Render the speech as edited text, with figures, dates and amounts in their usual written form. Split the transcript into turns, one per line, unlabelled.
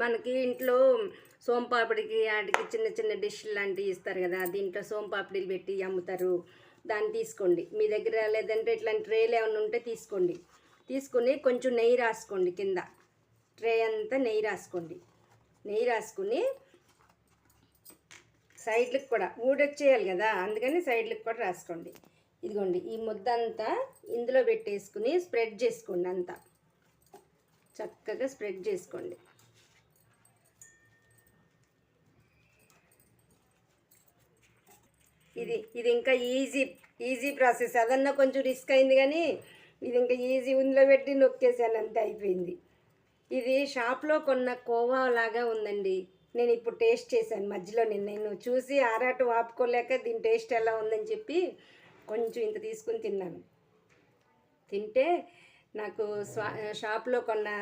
మనకి ఇంట్లో సోంపాపిడికి వాటికి చిన్న చిన్న డిష్లు లాంటివి ఇస్తారు కదా, దీంట్లో సోంపాపిడిలు పెట్టి అమ్ముతారు. దాన్ని తీసుకోండి. మీ దగ్గర లేదంటే ఇట్లాంటి ట్రేలు ఏమైనా ఉంటే తీసుకోండి. తీసుకుని కొంచెం నెయ్యి రాసుకోండి. కింద ట్రే అంతా నెయ్యి రాసుకోండి. నెయ్యి రాసుకుని సైడ్లకు కూడా ఊడొచ్చేయాలి కదా, అందుకని సైడ్లకు కూడా రాసుకోండి. ఇదిగోండి, ఈ ముద్ద అంతా ఇందులో పెట్టేసుకుని స్ప్రెడ్ చేసుకోండి. అంతా చక్కగా స్ప్రెడ్ చేసుకోండి. ఇది ఇంకా ఈజీ ప్రాసెస్. అదన్నా కొంచెం రిస్క్ అయింది, కానీ ఇది ఇంకా ఈజీ. ఇందులో పెట్టి నొక్కేసాను, అంతే, అయిపోయింది. ఇది షాప్లో కొన్న కోవా లాగా ఉందండి. నేను ఇప్పుడు టేస్ట్ చేశాను మధ్యలో. నేను చూసి ఆరాటం ఆపుకోలేక దీని టేస్ట్ ఎలా ఉందని చెప్పి కొంచెం ఇంత తీసుకుని తిన్నాను. తింటే నాకు షాప్లో కొన్న